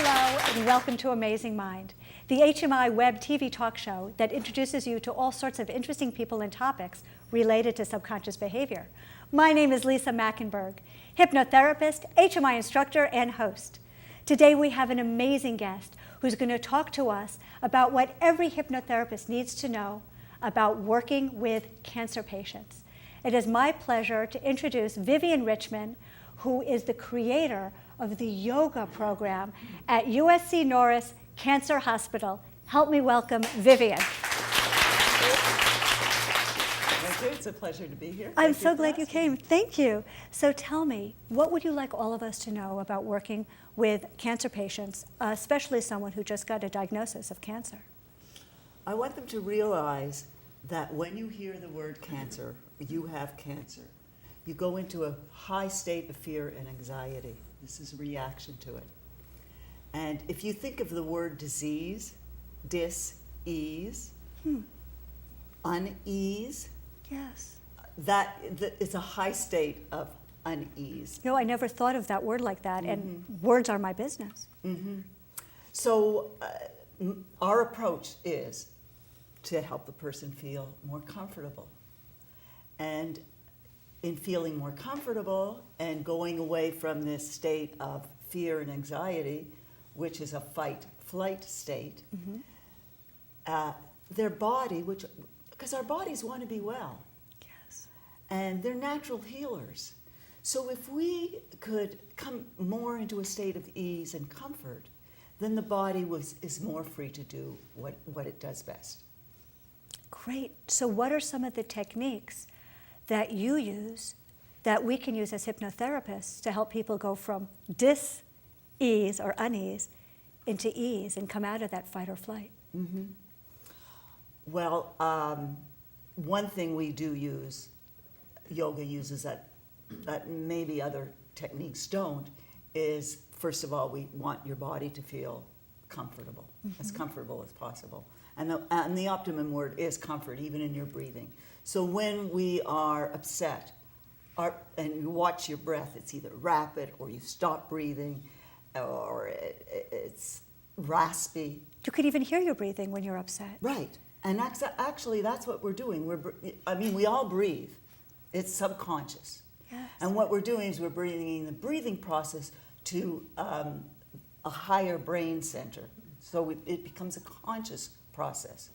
Hello, and welcome to Amazing Mind, the HMI web TV talk show that introduces you to all sorts of interesting people and topics related to subconscious behavior. My name is Lisa Machenberg, hypnotherapist, HMI instructor, and host. Today we have an amazing guest who's going to talk to us about what every hypnotherapist needs to know about working with cancer patients. It is my pleasure to introduce Vivian Richmond, who is the creator of the yoga program at USC Norris Cancer Hospital. Help me welcome Vivian. Thank you. It's a pleasure to be here. I'm so glad you came. Thank you. So tell me, what would you like all of us to know about working with cancer patients, especially someone who just got a diagnosis of cancer? I want them to realize that when you hear the word cancer, you have cancer, you go into a high state of fear and anxiety. This is a reaction to it. And if you think of the word disease, dis-ease, unease, Yes. that is a high state of unease. You know, I never thought of that word like that, and words are my business. So our approach is to help the person feel more comfortable. And in feeling more comfortable and going away from this state of fear and anxiety, which is a fight-flight state, their body, because our bodies want to be well, Yes. and they're natural healers. So if we could come more into a state of ease and comfort, then the body is more free to do what it does best. Great. So what are some of the techniques that you use that we can use as hypnotherapists to help people go from dis-ease or unease into ease and come out of that fight or flight? Well, one thing we do use, yoga uses that maybe other techniques don't, is first of all, we want your body to feel comfortable, as comfortable as possible. And the optimum word is comfort, even in your breathing. So when we are upset, and you watch your breath, it's either rapid or you stop breathing, or it's raspy. You could even hear your breathing when you're upset. Right, and actually that's what we're doing. We all breathe. It's subconscious. Yes. And what we're doing is we're bringing the breathing process to a higher brain center. So it becomes a conscious process.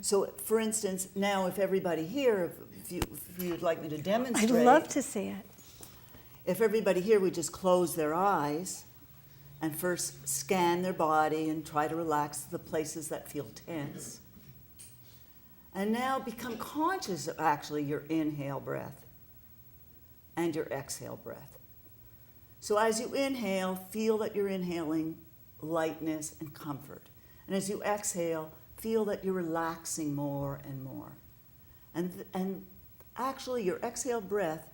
So, for instance, now if everybody here, if you'd like me to demonstrate. I'd love to see it. If everybody here would just close their eyes and first scan their body and try to relax the places that feel tense. And now become conscious of actually your inhale breath and your exhale breath. So as you inhale, feel that you're inhaling lightness and comfort. And as you exhale, feel that you're relaxing more and more. And actually, your exhale breath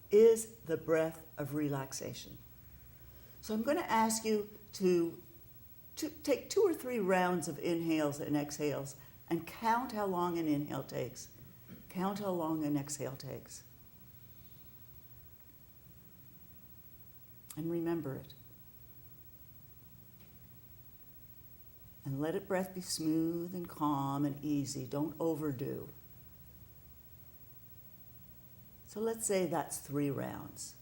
is the breath of relaxation. So I'm going to ask you to take 2 or 3 rounds of inhales and exhales and count how long an inhale takes. Count how long an exhale takes. And remember it. And let it breath be smooth and calm and easy. Don't overdo. So let's say that's 3 rounds.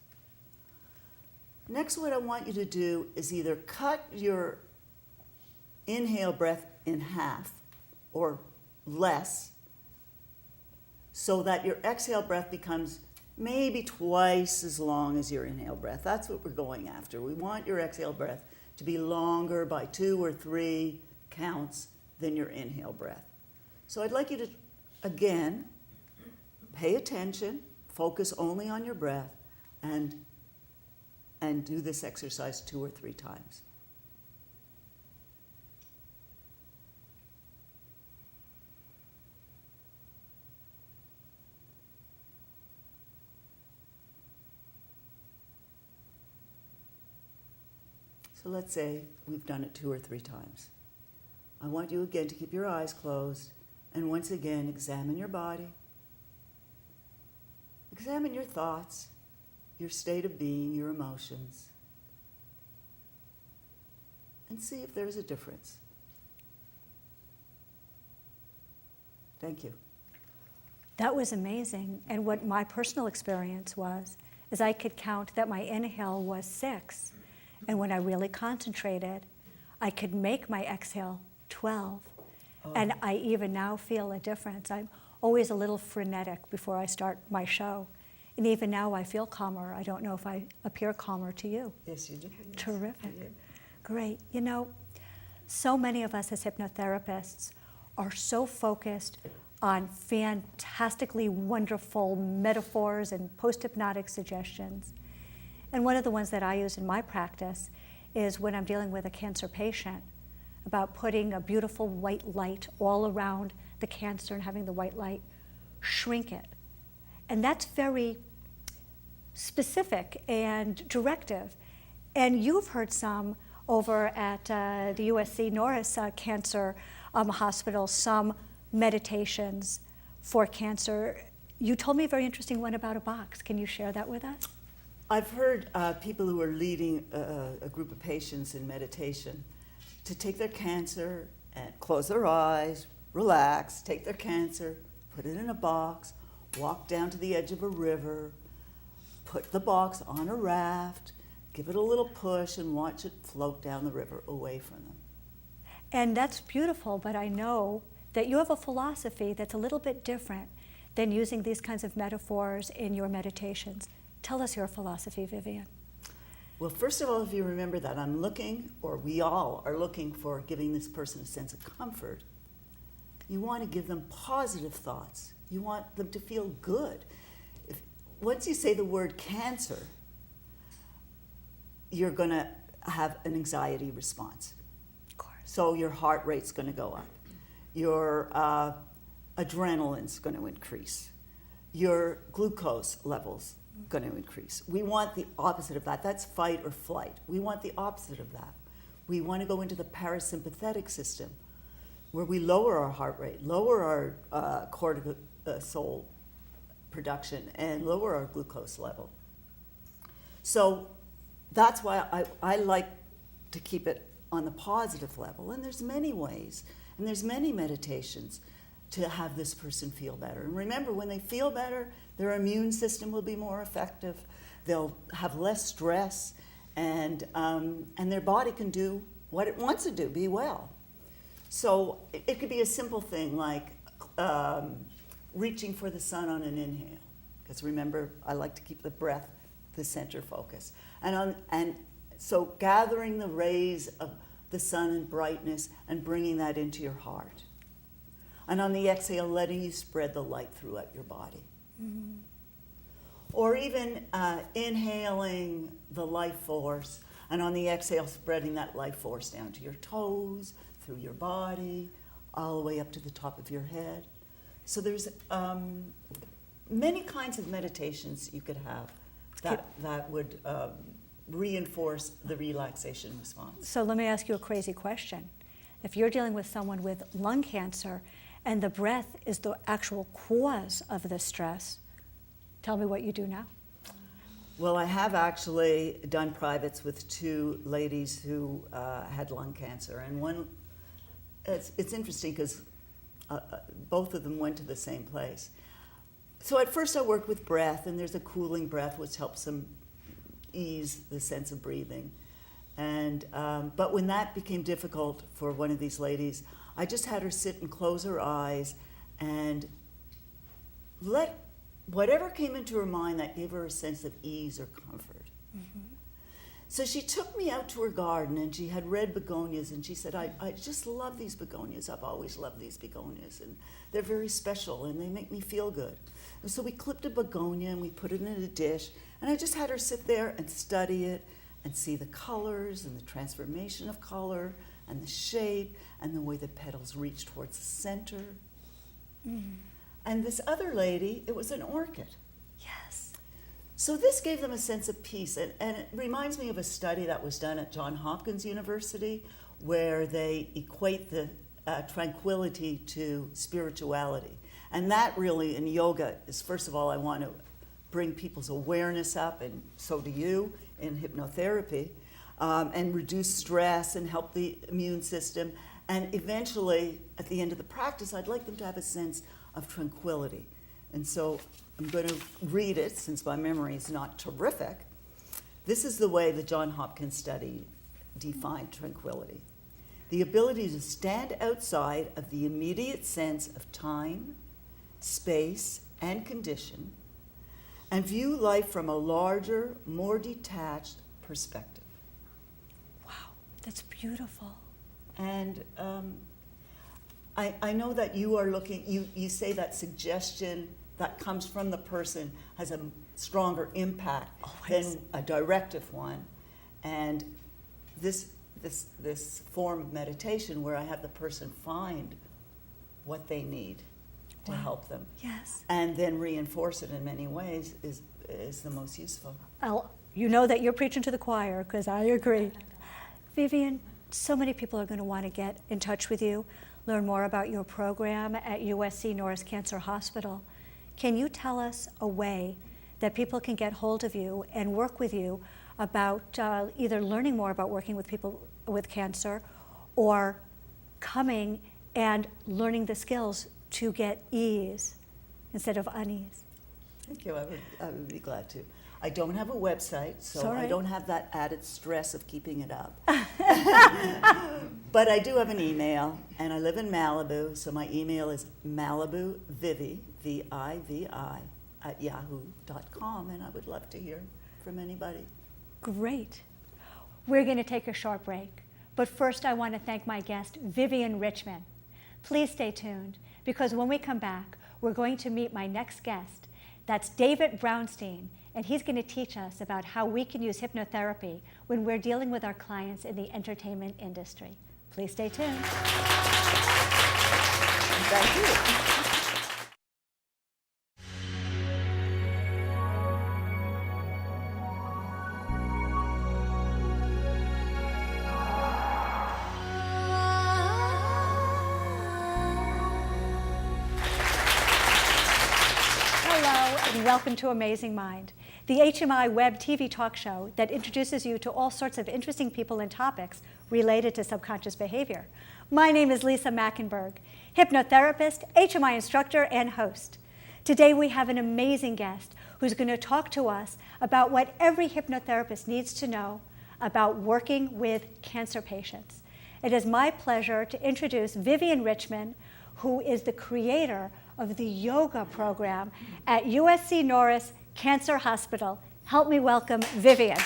Next, what I want you to do is either cut your inhale breath in half or less so that your exhale breath becomes maybe twice as long as your inhale breath. That's what we're going after. We want your exhale breath to be longer by 2 or 3 counts than your inhale breath. So I'd like you to, again, pay attention, focus only on your breath, and do this exercise 2 or 3 times. So let's say we've done it 2 or 3 times. I want you again to keep your eyes closed and once again examine your body. Examine your thoughts, your state of being, your emotions. and see if there's a difference. Thank you. That was amazing. And what my personal experience was, is I could count that my inhale was 6. And when I really concentrated, I could make my exhale 12. Oh. And I even now feel a difference. I'm always a little frenetic before I start my show. And even now I feel calmer. I don't know if I appear calmer to you. Yes, you do. Yes, terrific. you do. Great. You know, so many of us as hypnotherapists are so focused on fantastically wonderful metaphors and post-hypnotic suggestions. And one of the ones that I use in my practice is when I'm dealing with a cancer patient, about putting a beautiful white light all around the cancer and having the white light shrink it. And that's very specific and directive. And you've heard some over at the USC Norris Cancer Hospital, some meditations for cancer. You told me a very interesting one about a box. Can you share that with us? I've heard people who are leading a group of patients in meditation to take their cancer and close their eyes, relax, take their cancer, put it in a box, walk down to the edge of a river, put the box on a raft, give it a little push, and watch it float down the river away from them. And that's beautiful, but I know that you have a philosophy that's a little bit different than using these kinds of metaphors in your meditations. Tell us your philosophy, Vivian. Well, first of all, if you remember that I'm looking, or we all are looking for giving this person a sense of comfort, you want to give them positive thoughts. You want them to feel good. Once you say the word cancer, you're going to have an anxiety response. Of course. So your heart rate's going to go up. Your adrenaline's going to increase. Your glucose levels going to increase. We want the opposite of that. That's fight or flight. We want the opposite of that. We want to go into the parasympathetic system, where we lower our heart rate, lower our cortisol production, and lower our glucose level. So that's why I like to keep it on the positive level. And there's many ways, and there's many meditations to have this person feel better. And remember, when they feel better, their immune system will be more effective. They'll have less stress, and their body can do what it wants to do, be well. So it could be a simple thing like reaching for the sun on an inhale, because remember, I like to keep the breath the center focus. And so gathering the rays of the sun and brightness and bringing that into your heart. And on the exhale, letting you spread the light throughout your body. Mm-hmm. Or even inhaling the life force, and on the exhale, spreading that life force down to your toes, through your body, all the way up to the top of your head. So there's many kinds of meditations you could have that would reinforce the relaxation response. So let me ask you a crazy question. If you're dealing with someone with lung cancer and the breath is the actual cause of the stress, tell me what you do now. Well, I have actually done privates with 2 ladies who had lung cancer, and one, it's interesting because both of them went to the same place. So at first I worked with breath, and there's a cooling breath which helps them ease the sense of breathing. And but when that became difficult for one of these ladies, I just had her sit and close her eyes and let whatever came into her mind that gave her a sense of ease or comfort. Mm-hmm. So she took me out to her garden, and she had red begonias, and she said, I just love these begonias. I've always loved these begonias, and they're very special, and they make me feel good. And so we clipped a begonia, and we put it in a dish, and I just had her sit there and study it and see the colors and the transformation of color and the shape and the way the petals reach towards the center. Mm. And this other lady, it was an orchid. Yes. So this gave them a sense of peace. And it reminds me of a study that was done at Johns Hopkins University, where they equate the tranquility to spirituality. And that really, in yoga, is, first of all, I want to bring people's awareness up, and so do you in hypnotherapy. and reduce stress and help the immune system. And eventually, at the end of the practice, I'd like them to have a sense of tranquility. And so I'm going to read it, since my memory is not terrific. This is the way the Johns Hopkins study defined tranquility: the ability to stand outside of the immediate sense of time, space, and condition, and view life from a larger, more detached perspective. Wow, that's beautiful. And I know that you are looking, you say that suggestion that comes from the person has a stronger impact Always. than a directive one. And this form of meditation where I have the person find what they need to help them, Yes. and then reinforce it in many ways is the most useful. You know that you're preaching to the choir, because I agree. Vivian, so many people are going to want to get in touch with you, learn more about your program at USC Norris Cancer Hospital. Can you tell us a way that people can get hold of you and work with you about either learning more about working with people with cancer, or coming and learning the skills to get ease instead of unease? Thank you. I would be glad to. I don't have a website, so Sorry. I don't have that added stress of keeping it up. But I do have an email, and I live in Malibu, so my email is malibuvivi, V-I-V-I, @yahoo.com, and I would love to hear from anybody. Great. We're going to take a short break, but first I want to thank my guest, Vivian Richmond. Please stay tuned, because when we come back, we're going to meet my next guest. That's David Brownstein, and he's going to teach us about how we can use hypnotherapy when we're dealing with our clients in the entertainment industry. Please stay tuned. Thank you. And welcome to Amazing Mind, the HMI web TV talk show that introduces you to all sorts of interesting people and topics related to subconscious behavior. My name is Lisa Machenberg, hypnotherapist, HMI instructor, and host. Today we have an amazing guest who's going to talk to us about what every hypnotherapist needs to know about working with cancer patients. It is my pleasure to introduce Vivian Richmond, who is the creator of the yoga program at USC Norris Cancer Hospital. Help me welcome Vivian.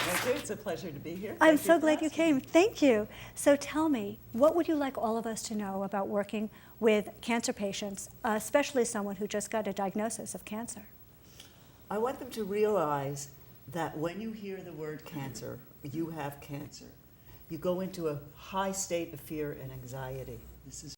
Thank you. It's a pleasure to be here. I'm so glad you came. Thank you. So tell me, what would you like all of us to know about working with cancer patients, especially someone who just got a diagnosis of cancer? I want them to realize that when you hear the word cancer, you have cancer, you go into a high state of fear and anxiety. This is